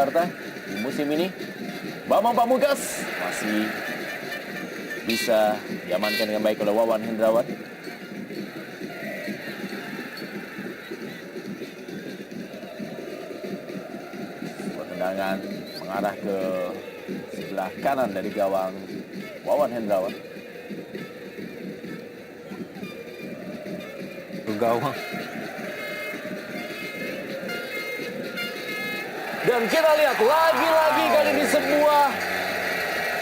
Jakarta di musim ini. Bambang Pamungkas masih bisa diamankan dengan baik oleh Wawan Hendrawan. Sebuah tendangan mengarah ke sebelah kanan dari gawang Wawan Hendrawan. Ke gawang. Dan kita lihat lagi-lagi kali ini sebuah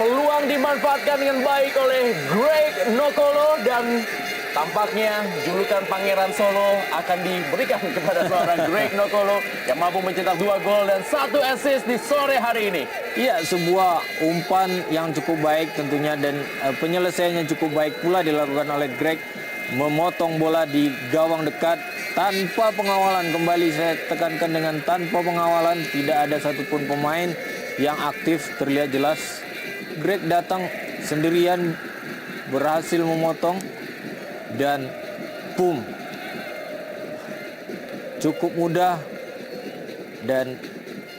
peluang dimanfaatkan dengan baik oleh Greg Nokolo, dan tampaknya julukan Pangeran Solo akan diberikan kepada seorang Greg Nokolo yang mampu mencetak 2 gol dan 1 assist di sore hari ini. Iya, sebuah umpan yang cukup baik tentunya, dan penyelesaiannya cukup baik pula dilakukan oleh Greg, memotong bola di gawang dekat tanpa pengawalan. Kembali saya tekankan dengan tanpa pengawalan, tidak ada satupun pemain yang aktif. Terlihat jelas Greg datang sendirian, berhasil memotong, dan boom, cukup mudah. Dan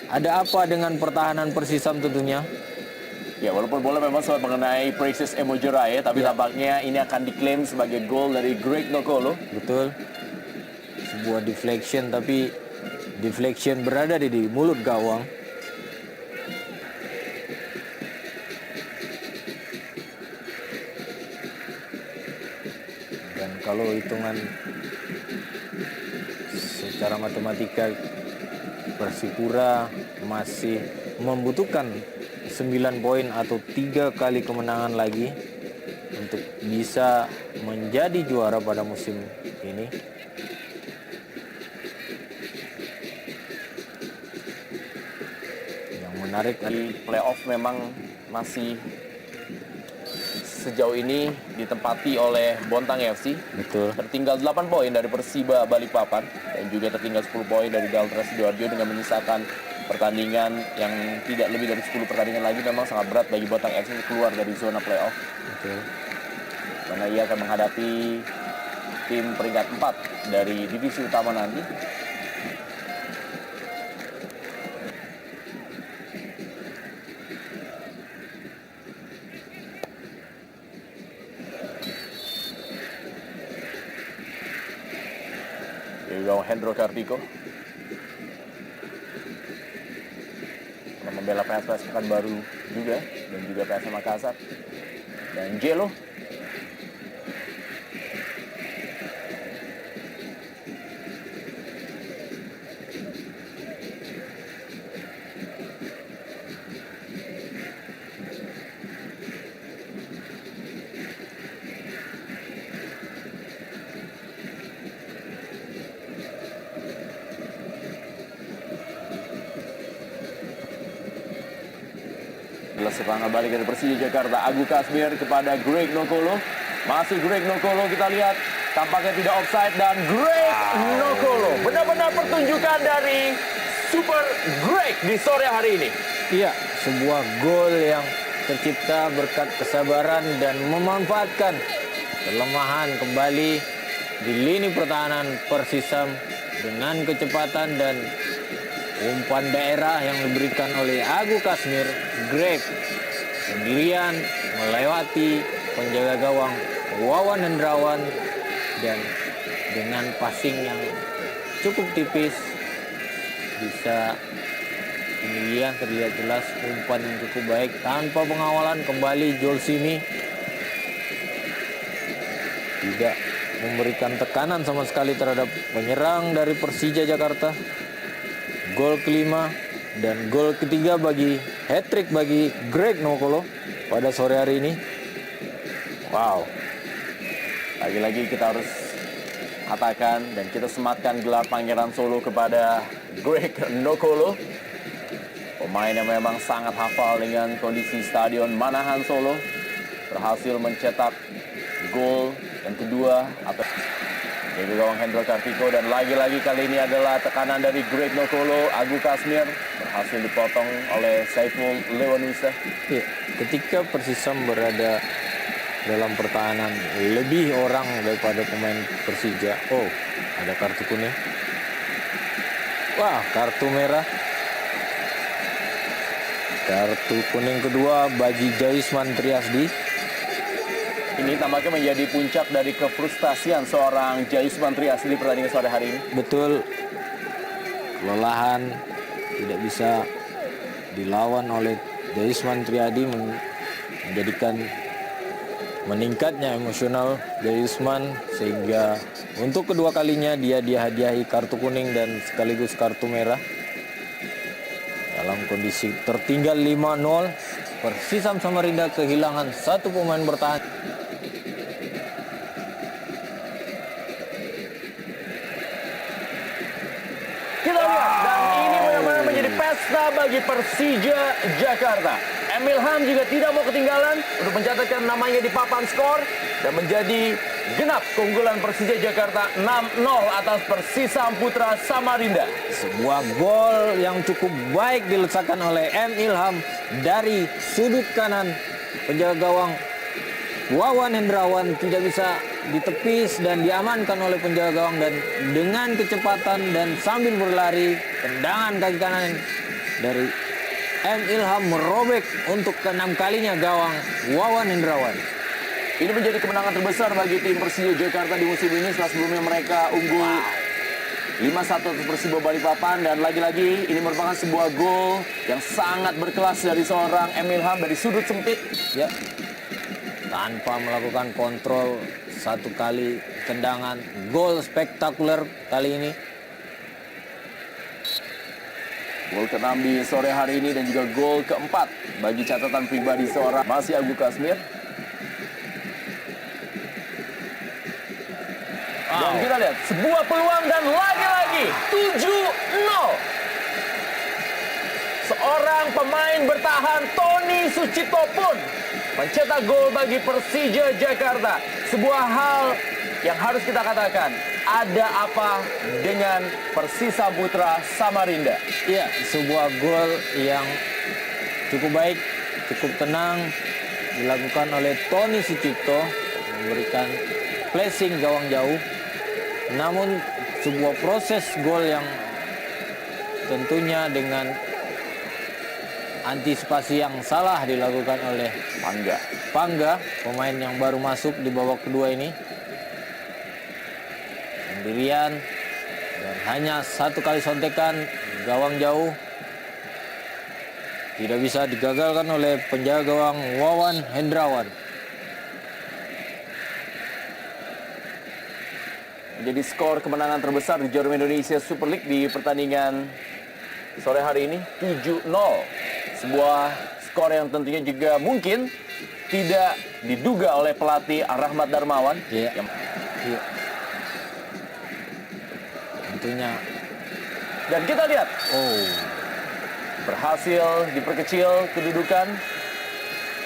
ada apa dengan pertahanan Persisam tentunya? Ya, walaupun bola memang sempat mengenai Precious Emojoraye, tapi tampaknya ini akan diklaim sebagai gol dari Greg Nokolo. Betul. Sebuah deflection, tapi deflection berada di mulut gawang. Dan kalau hitungan secara matematika, Persipura masih membutuhkan 9 poin atau 3 kali kemenangan lagi untuk bisa menjadi juara pada musim ini. Yang menarik Di playoff memang masih sejauh ini ditempati oleh Bontang FC. betul. Tertinggal 8 poin dari Persiba Balikpapan dan juga tertinggal 10 poin dari Galtra Sidoarjo dengan menyisakan pertandingan yang tidak lebih dari 10 pertandingan lagi. Memang sangat berat bagi Bontang FC keluar dari zona playoff. Betul. Karena ia akan menghadapi tim peringkat 4 dari divisi utama nanti. Hendro Kartiko membela PSPS Pekanbaru juga, dan juga PSM Makassar. Dan Jelo serangan balik dari Persija Jakarta. Agu Kasmir kepada Greg Nokolo. Masih Greg Nokolo, kita lihat tampaknya tidak offside, dan Greg Nokolo benar-benar pertunjukan dari Super Greg di sore hari ini. Iya, sebuah gol yang tercipta berkat kesabaran dan memanfaatkan kelemahan kembali di lini pertahanan Persisam dengan kecepatan dan umpan daerah yang diberikan oleh Agu Kasmir. Greg sendirian melewati penjaga gawang Wawan Hendrawan, dan dengan passing yang cukup tipis bisa kemudian terlihat jelas umpan yang cukup baik tanpa pengawalan. Kembali Jolsimi tidak memberikan tekanan sama sekali terhadap penyerang dari Persija Jakarta. Gol kelima dan gol ketiga bagi hat-trick bagi Greg Nokolo pada sore hari ini. Wow. Lagi-lagi kita harus katakan dan kita sematkan gelar Pangeran Solo kepada Greg Nokolo. Pemain yang memang sangat hafal dengan kondisi Stadion Manahan Solo. Berhasil mencetak gol yang kedua atas dari gawang Hendro Kartiko, dan lagi-lagi kali ini adalah tekanan dari Greg Nokolo. Agu Kasmir berhasil dipotong oleh Saiful Lewanusa. Ya, ketika Persisam berada dalam pertahanan lebih orang daripada pemain Persija. Oh, ada kartu kuning. Wah, kartu merah. Kartu kuning kedua bagi Joisman Triasdi. Ini tampaknya menjadi puncak dari kefrustasian seorang Joisman Triasdi di pertandingan sore hari ini. Betul, kelelahan tidak bisa dilawan oleh Joisman Triadi menjadikan meningkatnya emosional Joisman sehingga untuk kedua kalinya dia dihadiahi kartu kuning dan sekaligus kartu merah. Dalam kondisi tertinggal 5-0, Persisam Samarinda kehilangan satu pemain bertahan. Kita lihat, dan ini benar-benar menjadi pesta bagi Persija Jakarta. Emil Ham juga tidak mau ketinggalan untuk mencatatkan namanya di papan skor dan menjadi genap keunggulan Persija Jakarta 6-0 atas Persisam Putra Samarinda. Sebuah gol yang cukup baik diletakkan oleh M. Ilham dari sudut kanan. Penjaga gawang Wawan Hendrawan tidak bisa ditepis dan diamankan oleh penjaga gawang, dan dengan kecepatan dan sambil berlari tendangan kaki kanan dari M. Ilham merobek untuk ke-6 kalinya gawang Wawan Hendrawan. Ini menjadi kemenangan terbesar bagi tim Persija Jakarta di musim ini setelah sebelumnya mereka unggul 5-1 atas Persibo Balikpapan, dan lagi-lagi ini merupakan sebuah gol yang sangat berkelas dari seorang Emil Ham dari sudut sempit. Ya, tanpa melakukan kontrol, satu kali tendangan, gol spektakuler kali ini. Gol ke-6 di sore hari ini dan juga gol ke-4 bagi catatan pribadi seorang Masih Agu Kasmir. Dan kita lihat sebuah peluang dan lagi-lagi 7-0. Seorang pemain bertahan Tony Sucipto pun mencetak gol bagi Persija Jakarta. Sebuah hal yang harus kita katakan, ada apa dengan Persisam Putra Samarinda? Iya, sebuah gol yang cukup baik, cukup tenang dilakukan oleh Tony Sucipto, memberikan flashing gawang jauh. Namun sebuah proses gol yang tentunya dengan antisipasi yang salah dilakukan oleh Pangga, pemain yang baru masuk di babak kedua ini. Sendirian dan hanya satu kali sontekan gawang jauh, tidak bisa digagalkan oleh penjaga gawang Wawan Hendrawan. Menjadi skor kemenangan terbesar di Jarum Indonesia Super League di pertandingan sore hari ini 7-0. Sebuah skor yang tentunya juga mungkin tidak diduga oleh pelatih Rahmat Darmawan. Iya. Iya. Tentunya. Dan kita lihat, berhasil diperkecil kedudukan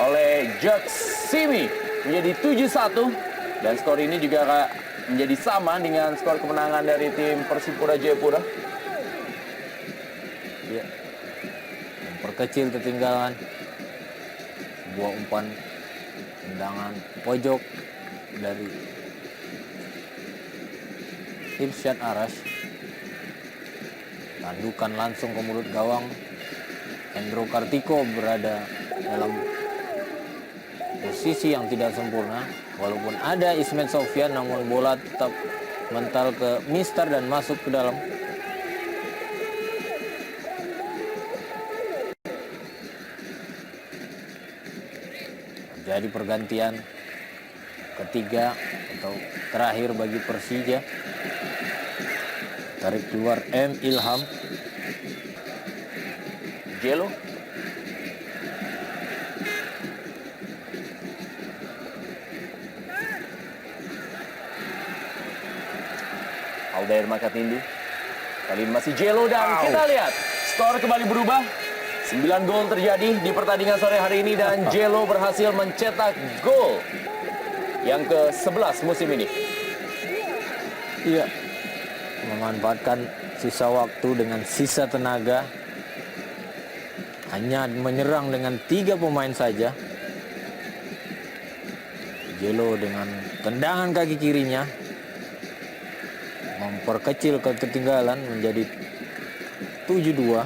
oleh Jack Simi menjadi 7-1, dan skor ini juga menjadi sama dengan skor kemenangan dari tim Persipura Jayapura. Ya. Memperkecil ketinggalan. Sebuah umpan tendangan pojok dari Irsyad Arash. Tandukan langsung ke mulut gawang. Hendro Kartiko berada dalam posisi yang tidak sempurna. Walaupun ada Ismet Sofyan, namun bola tetap mental ke Mister dan masuk ke dalam. Jadi pergantian ketiga atau terakhir bagi Persija. Tarik keluar M. Ilham. Jelo. Aldair Makatindi. Kali ini masih Jelo, dan kita lihat skor kembali berubah. 9 gol terjadi di pertandingan sore hari ini dan Jelo berhasil mencetak gol yang ke-11 musim ini. Iya. Memanfaatkan sisa waktu dengan sisa tenaga. Hanya menyerang dengan 3 pemain saja. Jelo dengan tendangan kaki kirinya memperkecil ketinggalan menjadi 7-2.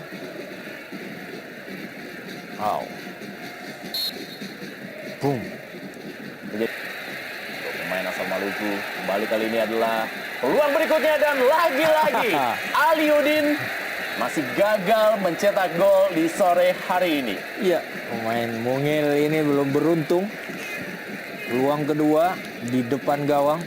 Wow. Boom. Untuk pemain asal Maluku, kembali kali ini adalah peluang berikutnya dan lagi-lagi Aliudin masih gagal mencetak gol di sore hari ini. Iya, pemain Mungil ini belum beruntung. Peluang kedua di depan gawang.